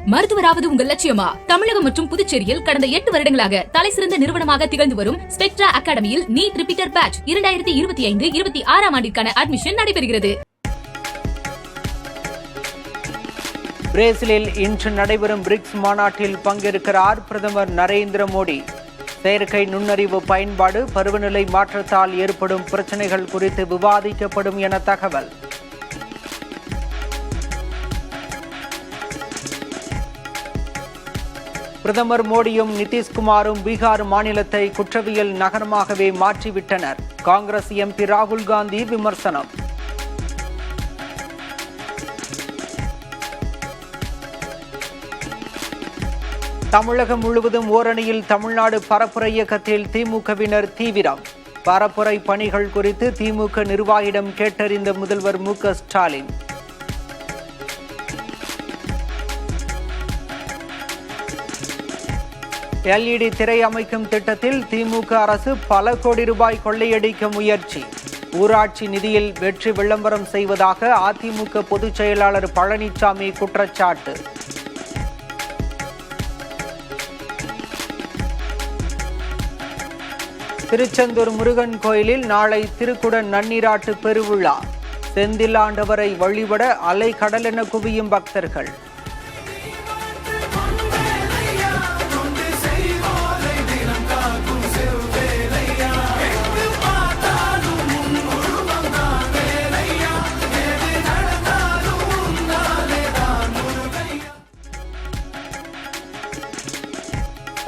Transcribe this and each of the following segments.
மருத்துவராவது உங்கள் லட்சியமா? தமிழகம் மற்றும் புதுச்சேரியில் கடந்த 8 வருடங்களாக தலைசிறந்த நிறுவனமாக திகழ்ந்து வரும் ஸ்பெக்ட்ரா அகாடமியில் நீட் ரிப்பீட்டர் பேட்ச் 2025-26 ஆண்டிற்கான அட்மிஷன் நடைபெறுகிறது. பிரேசிலில் இன்று நடைபெறும் பிரிக்ஸ் மாநாட்டில் பங்கேற்கிறார் பிரதமர் நரேந்திர மோடி. செயற்கை நுண்ணறிவு பயன்பாடு, பருவநிலை மாற்றத்தால் ஏற்படும் பிரச்சனைகள் குறித்து விவாதிக்கப்படும் என தகவல். பிரதமர் மோடியும் நிதிஷ்குமாரும் பீகார் மாநிலத்தை குற்றவியல் நகரமாகவே மாற்றிவிட்டனர். காங்கிரஸ் எம்பி ராகுல் காந்தி விமர்சனம். தமிழகம் முழுவதும் ஓரணியில் தமிழ்நாடு பரப்புரை இயக்கத்தில் திமுகவினர் தீவிரம். பரப்புரை பணிகள் குறித்து திமுக நிர்வாகியிடம் கேட்டறிந்த முதல்வர் மு.க. ஸ்டாலின். LED திரை அமைக்கும் திட்டத்தில் திமுக அரசு பல கோடி ரூபாய் கொள்ளையடிக்க முயற்சி. ஊராட்சி நிதியில் வெற்றி விளம்பரம் செய்வதாக அதிமுக பொதுச் செயலாளர் பழனிசாமி குற்றச்சாட்டு. திருச்செந்தூர் முருகன் கோயிலில் நாளை திருக்குட நன்னீராட்டு பெருவிழா. செந்திலாண்டவரை வழிபட அலை கடலென குவியும் பக்தர்கள்.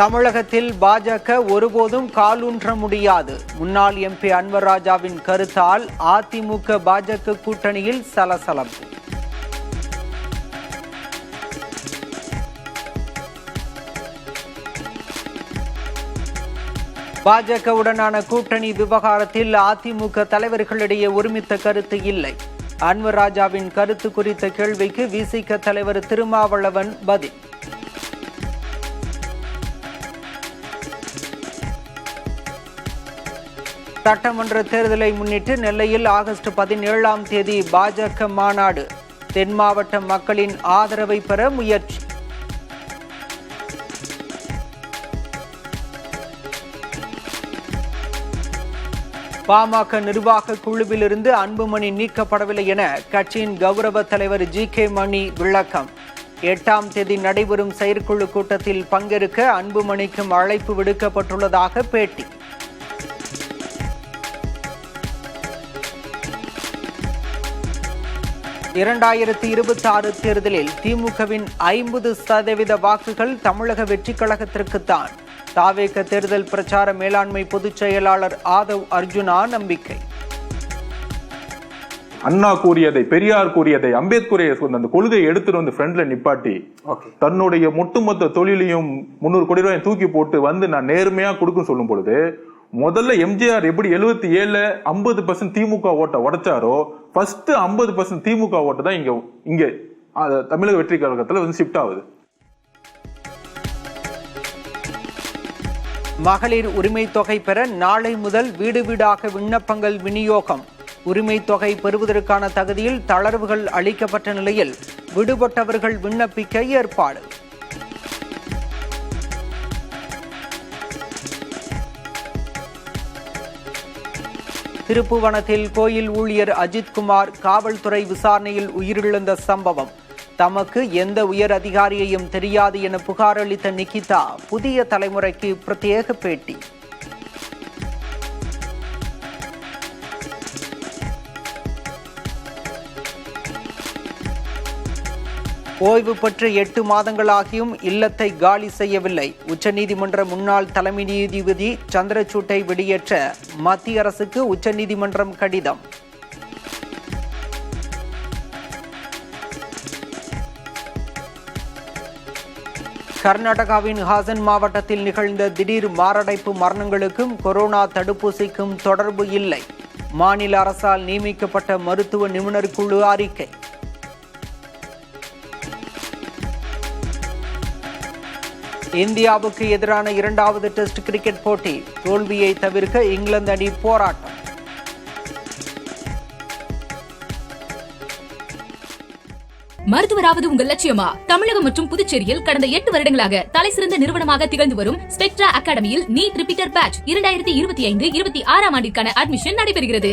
தமிழகத்தில் பாஜக ஒருபோதும் காலூன்ற முடியாது. முன்னாள் எம்பி அன்வர் ராஜாவின் கருத்தால் அதிமுக பாஜக கூட்டணியில் சலசலப்பு. பாஜகவுடனான கூட்டணி விவகாரத்தில் அதிமுக தலைவர்களிடையே ஒருமித்த கருத்து இல்லை. அன்வர் ராஜாவின் கருத்து குறித்த கேள்விக்கு விசிக தலைவர் திருமாவளவன் பதில். சட்டமன்ற தேர்தலை முன்னிட்டு நெல்லையில் ஆகஸ்ட் 17ஆம் தேதி பாஜக மாநாடு. தென் மாவட்ட மக்களின் ஆதரவை பெற முயற்சி. பாமக நிர்வாக குழுவிலிருந்து அன்புமணி நீக்கப்படவில்லை என கட்சியின் கௌரவ தலைவர் G.K. மணி விளக்கம். 8ஆம் தேதி நடைபெறும் செயற்குழு கூட்டத்தில் பங்கேற்க அன்புமணிக்கும் அழைப்பு விடுக்கப்பட்டுள்ளதாக பேட்டி. (2026) தேர்தலில் திமுகவின் 50% வாக்குகள் தமிழக வெற்றி கழகத்திற்குத்தான். தாவேக தேர்தல் பிரச்சார மேலாண்மை பொதுச் செயலாளர் ஆதவ் அர்ஜுனா நம்பிக்கை. அண்ணா கூறியதை, பெரியார் கூறியதை, அம்பேத்கர் அந்த கொள்கையை எடுத்துட்டு வந்து ஃப்ரெண்ட்ல நிப்பாட்டி தன்னுடைய ஒட்டுமொத்த தொழிலையும் 300 கோடி ரூபாய் தூக்கி போட்டு வந்து நான் நேர்மையா கொடுக்கும் சொல்லும் பொழுது, முதல்ல எம்ஜிஆர் எப்படி 77 50% திமுக ஓட்டை உடைச்சாரோ, ஃபர்ஸ்ட் 50% திமுக ஓட்டு தான் இங்க தமிழக வெற்றி கழகத்துல வந்து ஷிஃப்ட் ஆகுது. மகளிர் உரிமை தொகை பெற நாளை முதல் வீடு வீடாக விண்ணப்பங்கள் விநியோகம். உரிமை தொகை பெறுவதற்கான தகுதியில் தளர்வுகள் அளிக்கப்பட்ட நிலையில் விடுபட்டவர்கள் விண்ணப்பிக்க ஏற்பாடு. திருப்புவனத்தில் கோயில் ஊழியர் அஜித்குமார் காவல்துறை விசாரணையில் உயிரிழந்த சம்பவம். தமக்கு எந்த உயர் அதிகாரியையும் தெரியாது என புகார் அளித்த நிகிதா புதிய தலைமுறைக்கு பிரத்யேக பேட்டி. ஓய்வு பெற்று 8 மாதங்களாகியும் இல்லத்தை காலி செய்யவில்லை. உச்சநீதிமன்ற முன்னாள் தலைமை நீதிபதி சந்திரசூட்டை வெளியேற்ற மத்திய அரசுக்கு உச்சநீதிமன்றம் கடிதம். கர்நாடகாவின் ஹாசன் மாவட்டத்தில் நிகழ்ந்த திடீர் மாரடைப்பு மரணங்களுக்கும் கொரோனா தடுப்பூசிக்கும் தொடர்பு இல்லை. மாநில அரசால் நியமிக்கப்பட்ட மருத்துவ நிபுணர் குழு அறிக்கை. இந்தியாவுக்கு எதிரான 2வது டெஸ்ட் கிரிக்கெட் போட்டி தோல்வியை தவிர்க்க இங்கிலாந்து அணி போராட்டம். மருத்துவராவது உங்கள் லட்சியமா? தமிழகம் மற்றும் புதுச்சேரியில் கடந்த 8 வருடங்களாக தலைசிறந்த நிறுவனமாக திகழ்ந்து வரும் ஸ்பெக்ட்ரா அகாடமியில் நீட் ரிப்பீட்டர் பேட்ச் 2025-26 ஆண்டிற்கான அட்மிஷன் நடைபெறுகிறது.